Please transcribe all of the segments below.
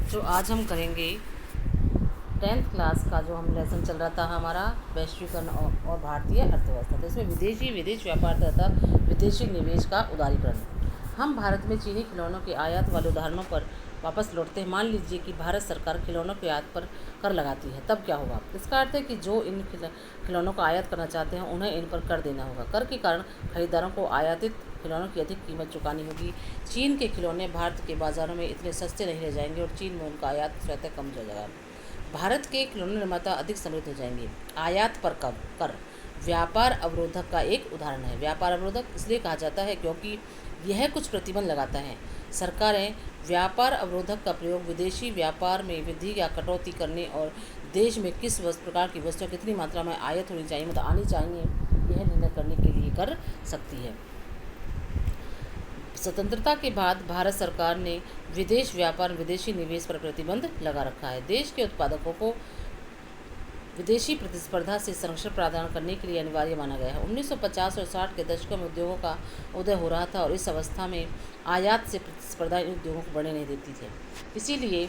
जो आज हम करेंगे 10th क्लास का जो हम लेसन चल रहा था हमारा वैश्वीकरण और भारतीय अर्थव्यवस्था। तो इसमें विदेश व्यापार तथा विदेशी निवेश का उदारीकरण। हम भारत में चीनी खिलौनों के आयात वाले उदाहरणों पर वापस लौटते हैं। मान लीजिए कि भारत सरकार खिलौनों के आयात पर कर लगाती है, तब क्या होगा? इसका अर्थ है कि जो इन खिलौनों का आयात करना चाहते हैं उन्हें इन पर कर देना होगा। कर के कारण खरीदारों को आयातित खिलौनों की अधिक कीमत चुकानी होगी। चीन के खिलौने भारत के बाज़ारों में इतने सस्ते नहीं रह जाएंगे और चीन में उनका आयात स्वतः कम हो जाएगा। भारत के खिलौने निर्माता अधिक समृद्ध हो जाएंगे। आयात पर कर व्यापार अवरोधक का एक उदाहरण है। व्यापार अवरोधक इसलिए कहा जाता है क्योंकि यह कुछ प्रतिबंध लगाता है। सरकारें व्यापार अवरोधक का प्रयोग विदेशी व्यापार में वृद्धि या कटौती करने और देश में किस प्रकार की वस्तुएं कितनी मात्रा में आयात होनी चाहिए, मतलब आनी चाहिए, यह निर्णय करने के लिए कर सकती है। स्वतंत्रता के बाद भारत सरकार ने विदेश व्यापार विदेशी निवेश पर प्रतिबंध लगा रखा है। देश के उत्पादकों को विदेशी प्रतिस्पर्धा से संरक्षण प्रदान करने के लिए अनिवार्य माना गया है। 1950 और 60 के दशकों में उद्योगों का उदय हो रहा था और इस अवस्था में आयात से प्रतिस्पर्धा इन उद्योगों को बढ़ने नहीं देती थी। इसीलिए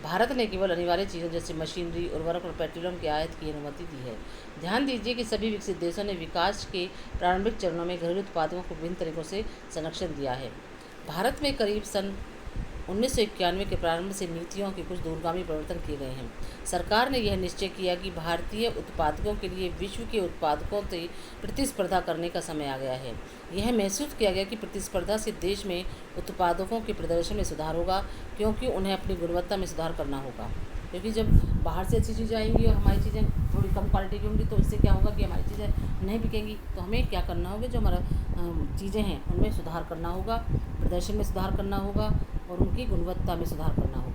भारत ने केवल अनिवार्य चीज़ों जैसे मशीनरी, उर्वरक और पेट्रोलियम की आयात की अनुमति दी है। ध्यान दीजिए कि सभी विकसित देशों ने विकास के प्रारंभिक चरणों में घरेलू उत्पादों को विभिन्न तरीकों से संरक्षण दिया है। भारत में करीब सन 1991 के प्रारंभ से नीतियों के कुछ दूरगामी परिवर्तन किए गए हैं। सरकार ने यह निश्चय किया कि भारतीय उत्पादकों के लिए विश्व के उत्पादकों से प्रतिस्पर्धा करने का समय आ गया है। यह महसूस किया गया कि प्रतिस्पर्धा से देश में उत्पादकों के प्रदर्शन में सुधार होगा, क्योंकि उन्हें अपनी गुणवत्ता में सुधार करना होगा। क्योंकि जब बाहर से अच्छी चीज़ें आएंगी और हमारी चीज़ें थोड़ी कम क्वालिटी की होंगी तो इससे क्या होगा कि हमारी चीज़ें नहीं बिकेंगी। तो हमें क्या करना होगा, जो हमारा चीज़ें हैं उनमें सुधार करना होगा, प्रदर्शन में सुधार करना होगा और उनकी गुणवत्ता में सुधार करना होगा।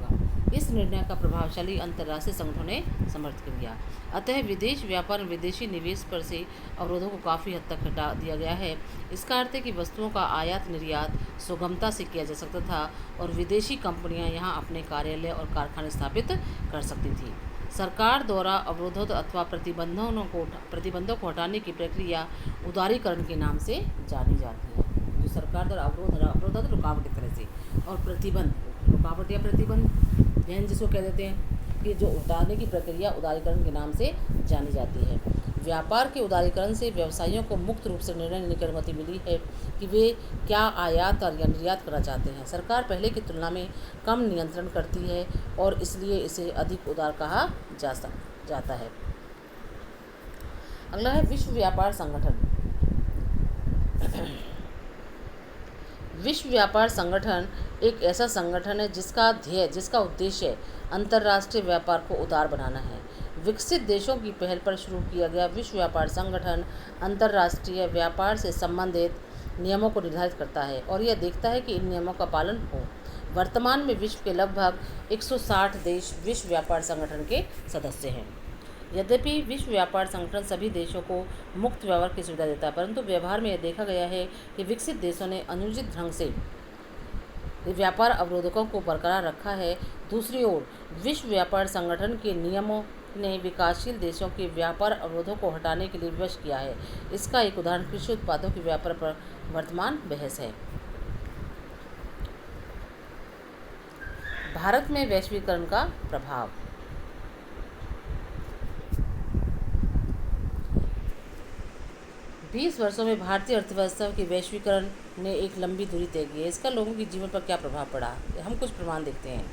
इस निर्णय का प्रभावशाली अंतर्राष्ट्रीय संगठनों ने समर्थन किया। अतः विदेश व्यापार और विदेशी निवेश पर से अवरोधों को काफ़ी हद तक हटा दिया गया है। इसका अर्थ है कि वस्तुओं का आयात निर्यात सुगमता से किया जा सकता था और विदेशी कंपनियां यहां अपने कार्यालय और कारखाने स्थापित कर सकती थी। सरकार द्वारा अवरोधों अथवा प्रतिबंधों को हटाने की प्रक्रिया उदारीकरण के नाम से जानी जाती है। जो सरकार द्वारा अवरोध रुकावट की तरह से, और प्रतिबंध रुकावट या प्रतिबंध जैन जिसको कह देते हैं, कि जो उतारने की प्रक्रिया उदारीकरण के नाम से जानी जाती है। व्यापार के उदारीकरण से व्यवसायियों को मुक्त रूप से निर्णय लेने की अनुमति मिली है कि वे क्या आयात और या निर्यात करना चाहते हैं। सरकार पहले की तुलना में कम नियंत्रण करती है और इसलिए इसे अधिक उदार कहा जाता है। अगला है विश्व व्यापार संगठन। विश्व व्यापार संगठन एक ऐसा संगठन है जिसका उद्देश्य अंतर्राष्ट्रीय व्यापार को उदार बनाना है। विकसित देशों की पहल पर शुरू किया गया विश्व व्यापार संगठन अंतर्राष्ट्रीय व्यापार से संबंधित नियमों को निर्धारित करता है और यह देखता है कि इन नियमों का पालन हो। वर्तमान में विश्व के लगभग 160 देश विश्व व्यापार संगठन के सदस्य हैं। यद्यपि विश्व व्यापार संगठन सभी देशों को मुक्त व्यवहार की सुविधा देता है, परंतु व्यवहार में यह देखा गया है कि विकसित देशों ने अनुचित ढंग से व्यापार अवरोधकों को बरकरार रखा है। दूसरी ओर विश्व व्यापार संगठन के नियमों ने विकासशील देशों के व्यापार अवरोधों को हटाने के लिए विवश किया है। इसका एक उदाहरण कृषि उत्पादों के व्यापार पर वर्तमान बहस है। भारत में वैश्वीकरण का प्रभाव। बीस वर्षों में भारतीय अर्थव्यवस्था के वैश्वीकरण ने एक लंबी दूरी तय की है। इसका लोगों के जीवन पर क्या प्रभाव पड़ा, हम कुछ प्रमाण देखते हैं।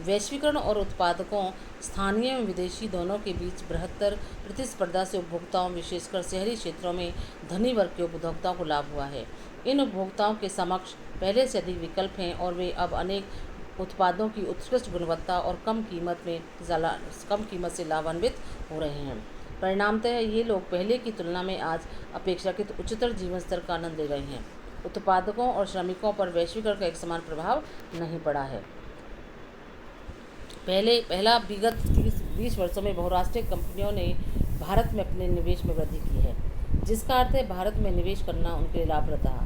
वैश्वीकरण और उत्पादकों, स्थानीय एवं विदेशी दोनों के बीच बृहत्तर प्रतिस्पर्धा से उपभोक्ताओं, विशेषकर शहरी क्षेत्रों में धनी वर्ग के उपभोक्ताओं को लाभ हुआ है। इन उपभोक्ताओं के समक्ष पहले से अधिक विकल्प हैं और वे अब अनेक उत्पादों की उत्कृष्ट गुणवत्ता और कम कीमत से लाभान्वित हो रहे हैं। परिणामतः ये लोग पहले की तुलना में आज अपेक्षाकृत उच्चतर जीवन स्तर का आनंद ले रहे हैं। उत्पादकों और श्रमिकों पर वैश्वीकरण का एक समान प्रभाव नहीं पड़ा है। पहला विगत 20 वर्षों में बहुराष्ट्रीय कंपनियों ने भारत में अपने निवेश में वृद्धि की है, जिसका अर्थ है भारत में निवेश करना उनके लिए लाभप्रद रहा।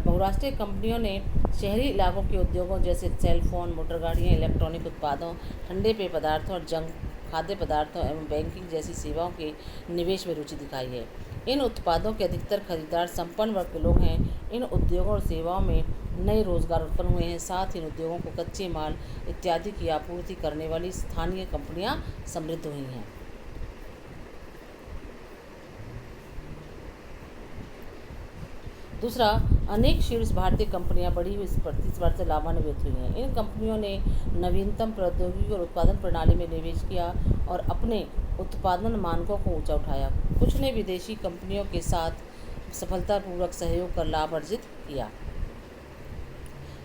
बहुराष्ट्रीय कंपनियों ने शहरी इलाकों के उद्योगों जैसे सेलफोन, मोटर गाड़ियाँ, इलेक्ट्रॉनिक उत्पादों, ठंडे पेय पदार्थों और जंक खाद्य पदार्थों एवं बैंकिंग जैसी सेवाओं के निवेश में रुचि दिखाई है। इन उत्पादों के अधिकतर खरीदार संपन्न वर्ग के लोग हैं। इन उद्योगों और सेवाओं में नए रोजगार उत्पन्न हुए हैं। साथ ही इन उद्योगों को कच्चे माल इत्यादि की आपूर्ति करने वाली स्थानीय कंपनियां समृद्ध हुई हैं। दूसरा, अनेक शीर्ष भारतीय कंपनियां बड़ी हुई प्रतिस्पर्धा से लाभान्वित हुई हैं। इन कंपनियों ने नवीनतम प्रौद्योगिकी और उत्पादन प्रणाली में निवेश किया और अपने उत्पादन मानकों को ऊंचा उठाया। कुछ ने विदेशी कंपनियों के साथ सफलतापूर्वक सहयोग कर लाभ अर्जित किया।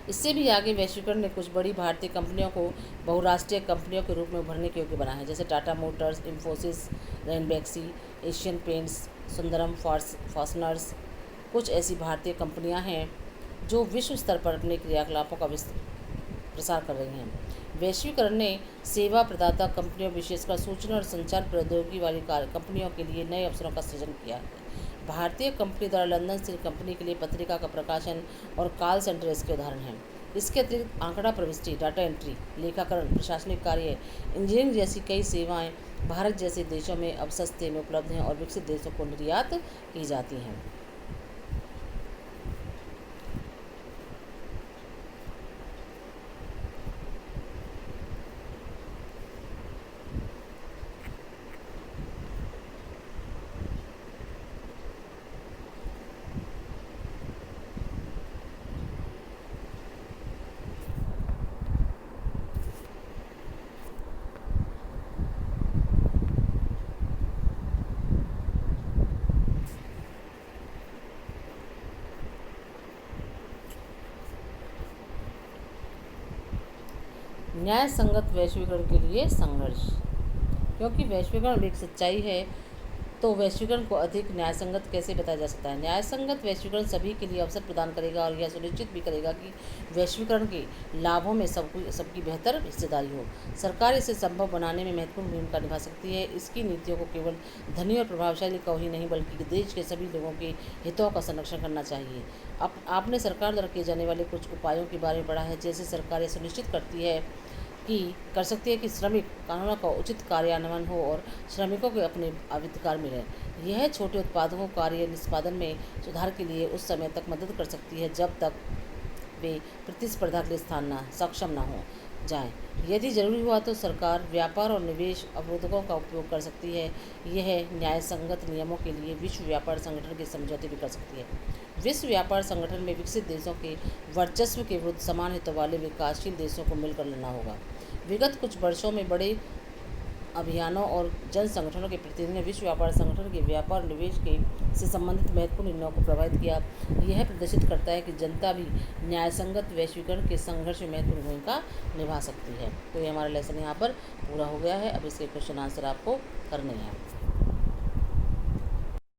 इससे भी आगे वैश्वीकरण ने कुछ बड़ी भारतीय कंपनियों को बहुराष्ट्रीय कंपनियों के रूप में उभरने के योग्य बनाया है, जैसे Tata Motors, Infosys, Ranbaxy, Asian paints, Sundaram fasteners. कुछ ऐसी भारतीय कंपनियां हैं जो विश्व स्तर पर अपने क्रियाकलापों का प्रसार कर रही हैं। वैश्वीकरण ने सेवा प्रदाता कंपनियों, विशेषकर सूचना और संचार प्रौद्योगिकी वाली कंपनियों के लिए नए अवसरों का सृजन किया है। भारतीय कंपनी द्वारा लंदन स्थित कंपनी के लिए पत्रिका का प्रकाशन और कॉल सेंटर इसके उदाहरण हैं। इसके अतिरिक्त आंकड़ा प्रविष्टि, डाटा एंट्री, लेखाकरण, प्रशासनिक कार्य, इंजीनियरिंग जैसी कई सेवाएं भारत जैसे देशों में अब सस्ते में उपलब्ध हैं और विकसित देशों को निर्यात की जाती हैं। न्याय संगत वैश्वीकरण के लिए संघर्ष। क्योंकि वैश्वीकरण एक सच्चाई है, तो वैश्वीकरण को अधिक न्यायसंगत कैसे बताया जा सकता है। न्यायसंगत वैश्वीकरण सभी के लिए अवसर प्रदान करेगा और यह सुनिश्चित भी करेगा कि वैश्वीकरण के लाभों में सबकी बेहतर हिस्सेदारी हो। सरकार इसे संभव बनाने में महत्वपूर्ण भूमिका निभा सकती है। इसकी नीतियों को केवल धनी और प्रभावशाली को ही नहीं, बल्कि देश के सभी लोगों के हितों का संरक्षण करना चाहिए। आपने सरकार द्वारा किए जाने वाले कुछ उपायों के बारे में पढ़ा है, जैसे सरकार यह सुनिश्चित कर सकती है कि श्रमिक कानूनों का उचित कार्यान्वयन हो और श्रमिकों को अपने अधिकार मिले। यह छोटे उत्पादकों कार्य निष्पादन में सुधार के लिए उस समय तक मदद कर सकती है जब तक वे प्रतिस्पर्धा के लिए सक्षम न हो जाएं। यदि जरूरी हुआ तो सरकार व्यापार और निवेश अवरोधकों का उपयोग कर सकती है। यह न्यायसंगत नियमों के लिए विश्व व्यापार संगठन के समझौते भी कर सकती है। विश्व व्यापार संगठन में विकसित देशों के वर्चस्व के विरुद्ध समान हितों वाले विकासशील देशों को मिलकर लड़ना होगा। विगत कुछ वर्षों में बड़े अभियानों और जन संगठनों के प्रतिनिधियों ने विश्व व्यापार संगठन के व्यापार निवेश से संबंधित महत्वपूर्ण निर्णयों को प्रभावित किया। यह प्रदर्शित करता है कि जनता भी न्यायसंगत वैश्वीकरण के संघर्ष में महत्वपूर्ण भूमिका निभा सकती है। तो ये हमारा लेसन यहाँ पर पूरा हो गया है। अब इसके क्वेश्चन आंसर आपको करने हैं।